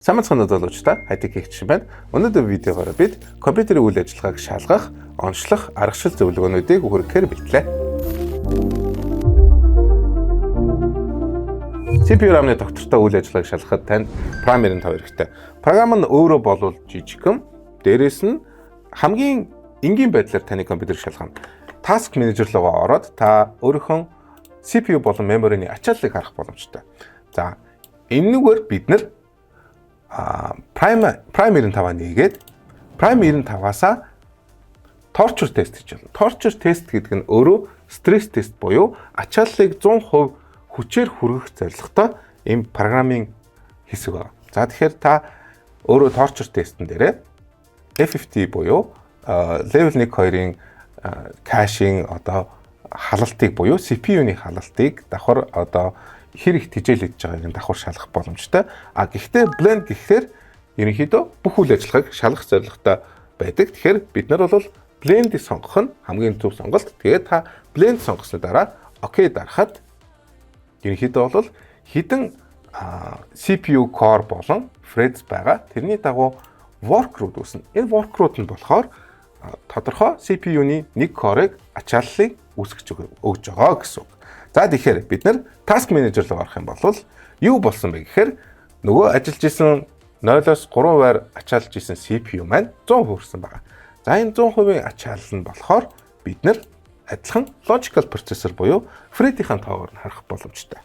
Самцхан залуучдаа хайтек хийгч байна. Өнөөдөр видеогоор бид компьютерийн үйл ажиллагааг шалгах, онцлох, аргашил зөвлөгөөнүүдийг хүргэхээр бэлтлээ. CPU RAM-ны доктортой үйл ажиллагааг шалгахад танд Prime 95 хэрэгтэй. Програм нь өөрөө болвол жижигхэн, дээрээс нь хамгийн энгийн байдлаар таны компьютерийг шалгана. Task Manager руу ороод та өөрийнхөө CPU болон memory-ны ачааллыг харах боломжтой. За, энэгээр бид нэр Prime 95 нэгээд Prime 95-аас torture test гэж байна. Torture test гэдэг нь өөрөө stress test буюу ачааллыг 100% хүчээр хүргэх зорилготой ийм програмын хэсэг байна. За тэгэхээр та өөрөө torture test-н дээрээ F50 буюу level 1-2-ын кэшинг халалтыг буюу CPU-ны халалтыг давхар хэр их тижээлж байгааг нь давхар шалгах боломжтой. Гэхдээ blend гэхээр ерөнхийдөө бүх үйл ажиллагааг шалгах зорилготой байдаг. Тэгэхээр бид нар бол blend-ийг сонгох нь хамгийн зөв сонголт. Тэгээд та blend сонгосны дараа OK дарахад ерөнхийдөө бол хідэн CPU core болон threads байгаа. Тэрний дагуу workload үүснэ. Энэ workload нь болохоор тодорхой CPU-ны нэг core-ыг ачааллыг үүсгэж өгж байгаа гэсэн үг. За тэгэхээр бид нар Task Manager руу орох юм бол юу болсон бэ гэхээр нөгөө ажиллаж исэн 0-оос 3 байр ачаалж исэн CPU маань 100% хүрсэн байна. За энэ 100%-ийн ачаалал нь болохоор бид нар адилхан logical processor буюу thread-ийн тоогоор нь харах боломжтой.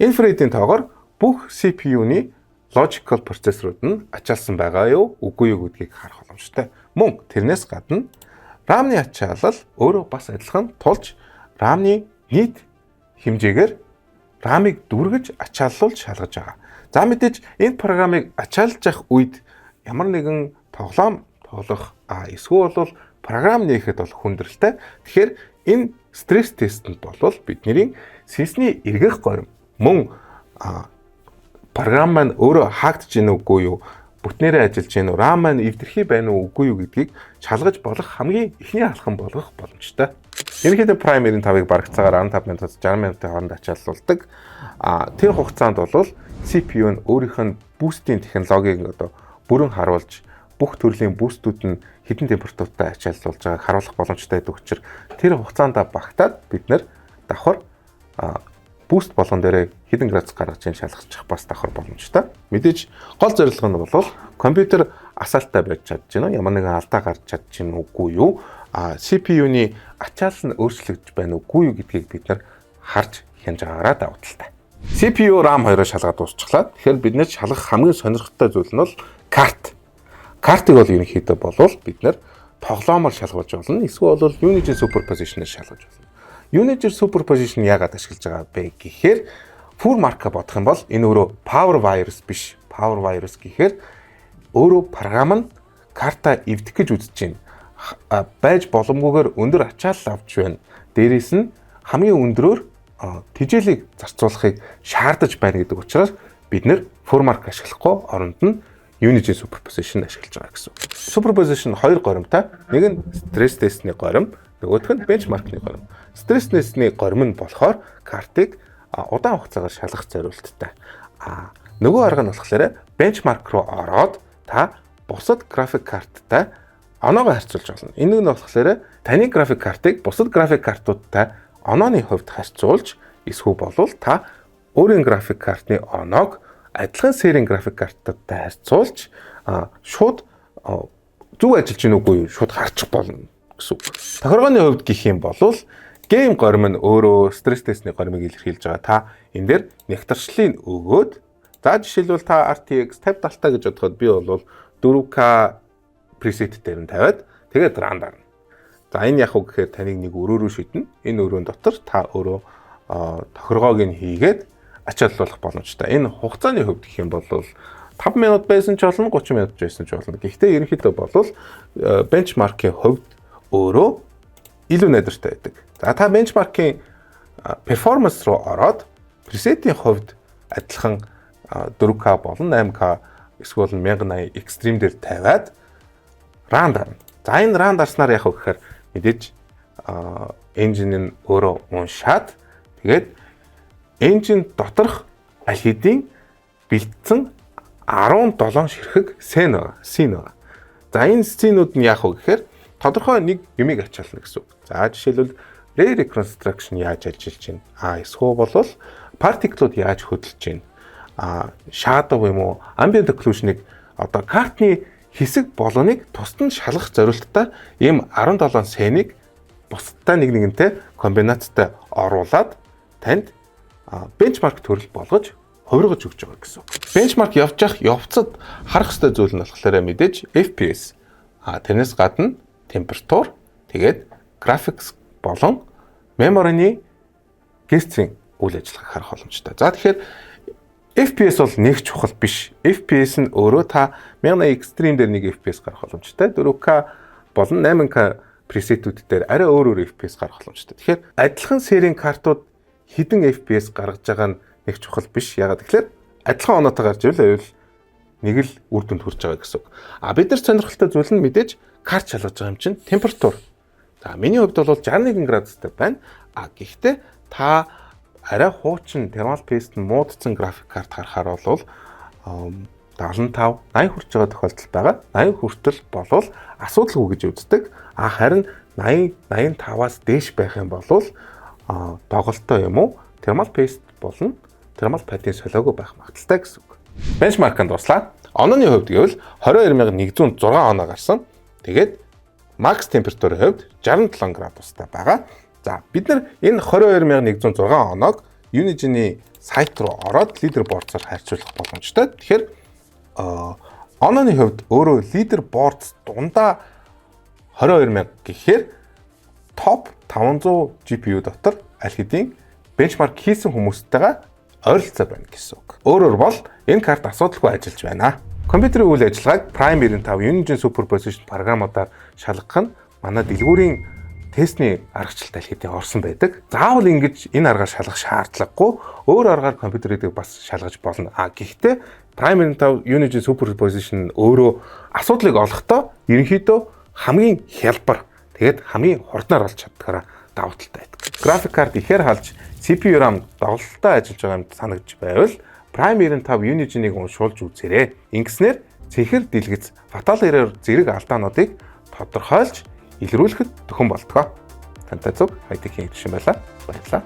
Энэ thread-ийн тоогоор бүх CPU-ны logical processor-ууд нь ачаалсан байгаа юу, үгүй юу гэдгийг харах боломжтой. Мөн тэрнээс гадна RAM-ны ачаалал өөрөө бас адилхан тулж RAM-ны нийт хэмжээгээр RAM-ыг дүргэж ачааллуулж шалгаж байгаа. За мэдээж энэ програмыг ачаалж явах үед ямар нэгэн тоглоом тоглох эсвэл бол програм нээхэд бол хүндрэлтэй. Тэгэхээр энэ стресс тестэнд бол бидний сисний эргэх горим мөн програм маань өөрөө хаагдж гин үгүй юу, бүтнээрээ ажиллаж гин үү, RAM маань эвдэрхий байна уу үгүй юу гэдгийг шалгаж болох хамгийн ихний алхам болгох боломжтой. Ерөнхийдөө Prime 95-ыг бараг цагаар 15 минутаас 60 минутын хооронд ачааллуулдаг. Тэр хугацаанд бол CPU нь өөрийнх нь бүүстийн технологиг бүрэн харуулж бүх төрлийн бүүстүүд нь хэдэн температуртай ачааллуулж байгааг харуулах боломжтой байдаг учраас тэр хугацаанд багтаад бид нэр давхар бүүст болгон дээрээ хэдэн градус гаргаж ийн шалгачих бас давхар боломжтой. Мэдээж гол зорилго нь бол компьютер асаалттай байж чадж гинэ, ямар нэгэн алдаа гарч чадж гин үгүй юу, CPU-ны ачаалал нь өөрчлөгдөж байна уугүй юу гэдгийг бид нар харж хянж байгаараа давуу талтай. CPU RAM 2-оор шалгаад дуусчихлаа. Тэгэхээр бид нэр шалгах хамгийн сонирхолтой зүйл нь бол карт. Картыг бол ерөнхийдөө бид нэр тоглоомоор шалгуулж болно. Эсвэл бол Unity Superposition-ээр шалгуулж болно. Unity Superposition яагаад ашиглаж байгаа бэ гэхээр full mark бодох юм бол энэ өөрөө power virus биш. Power virus гэхээр өөрөө програм нь карта эвдэх гэж үзэж байна. Байж боломгүйгээр өндөр ачаалал авч байна. Дээрээс нь хамгийн өндрөөр тижээлийг зарцуулахыг шаардаж байна гэдэг учраас бид нэр formark ашиглахгүй оронд нь Unity Superposition ашиглаж байгаа гэсэн. Superposition хоёр горимтай. Нэг нь stress test-ний горим, нөгөөх нь benchmark-ны горим. Stress test-ний горим нь болохоор картыг удаан хугацаагаар шалгах зорилттой. Нөгөө арга нь болохоор benchmark руу ороод та бусад график карттай оноогоо харьцуулж болно. Энэ нь болохоор таны график картыг бусад график картуудтай онооны хувьд харьцуулж эсвэл болвол та өөрийн график картны оноог адилхан серийн график карттай харьцуулж шууд зөв ажиллаж гин үгүй юу шууд харчих болно гэсэн. Тохиргооны хувьд гэх юм бол гейм горим нь өөрөө стресс тестний горимыг илэрхийлж байгаа. Та энэ дээр нягтрчлалыг өгөөд за жишээлбэл та RTX 5070 гэж бодоход би бол 4K preset дээр нь тавиад тэгээд run дарна. За энэ яг уу гэхээр таныг нэг өрөөрөө шийднэ. Энэ өрөөнд дотор та өөрөө тохиргоог нь хийгээд ачааллуулах боломжтой. Энэ хугацааны хувьд гэх юм бол 5 минут байсан ч болно, 30 минут байсан ч болно. Гэхдээ ерөнхийдөө бол benchmark-ийн хувьд өөрөө илүү найдвартай байдаг. За та benchmark-ийн performance руу ороод preset-ийн хувьд адилхан 4K болон 8K эсвэл 1080 extreme дээр тавиад run дарна. За энэ run дарснаар яг гэхээр мэдээж engine нь өөрөө уншаад тэгээд engine доторх аль хэдийн бэлдсэн 17 ширхэг scene байгаа. За энэ сценүүд нь яах вэ гэхээр тодорхой нэг юмыг ачаална гэсэн үг. За жишээлбэл ray reconstruction яаж ажиллаж байна? Эсвэл болвол particle-ууд яаж хөдөлж байна? Shadow юм уу? Ambient occlusion-ыг одоо картны хэсэг болгоныг тусад нь шалгах зорилттой ийм 17 сценийг бусдаа нэгнтэй комбинацтай оруулаад танд бенчмарк төрөл болгож хувиргаж өгч байгаа гэсэн үг. Бенчмарк явж явах явцад харах ёстой зүйл нь болохоор мэдээж FPS. Тэрнээс гадна температур, тэгээд graphics болон memory-ны гестрийн үйл ажиллагааг харах боломжтой. За тэгэхээр FPS бол нэг чухал биш. FPS нь өөрөө та 1080 Extreme дээр нэг FPS гарах боломжтой. 4K болон 8K пресетүүд дээр арай өөр FPS гарах боломжтой. Тэгэхээр адилхан серийн картууд хэдэн FPS гаргаж байгаа нь нэг чухал биш. Ягаад гэвэл адилхан оноотой гарч ивэл нэг л үр дүнд хүрч байгаа гэсэн үг. Бид нар сонирхолтой зүйл нь мэдээж карт шалгаж байгаа юм чинь температур. За миний хувьд бол 61 градустай байна. Гэхдээ та арай хуучин thermal paste муудсан график карт харахаар бол 75, 80 хүрч байгаа тохиолдол байгаа. 80 хүртэл болвол асуудалгүй гэж үздэг. Харин 80, 85-аас дээш байх юм бол доголтой юм уу? Thermal paste болон thermal pad-ийн солиогүй байх магадaltaй гэсэн үг. Benchmark-анд дуслаа. Онооны хувьд гэвэл 22106 оноо гарсан. Тэгээд max температурын хувьд 67 градустай байгаа. За бид нар энэ 22106 оноог Unigine сайт руу ороод leaderboard-аар харьцуулах боломжтой. Тэгэхээр онооны хувьд өөрөө leaderboard дундаа 22000 гэхээр топ 500 GPU дотор аль хэдийн бенчмарк хийсэн хүмүүстэйгээ ойролцоо байна гэсэн үг. Өөрөөр бол энэ карт асуудалгүй ажиллаж байна. Компьютерийн үйл ажиллагааг Prime 95 Unigine Superposition програмуудаар шалгах нь манай дэлгүүрийн тестний аргачлалт аль хэдийн орсон байдаг. Заавал ингэж энэ аргаар шалгах шаардлагагүй. Өөр аргаар компьютерийг бас шалгаж болно. Гэхдээ Prime 95 Unigine Superposition өөрөө асуудлыг олохдоо ерөнхийдөө хамгийн хялбар, тэгээд хамгийн хурднаар олж чаддгаараа давуу талтай байдаг. График карт ихээр халж CPU RAM доголдолтой ажиллаж байгаа юм санагдж байвал Prime 95 Unigine-ыг уншуулж үзээрэй. Ингэснээр цэнхэр дэлгэц fatal error зэрэг алдаануудыг тодорхойлж илрүүлэхэд төхөн болтгоо. Тантай зүг IT-ийн гишүүн байлаа. Баярлалаа.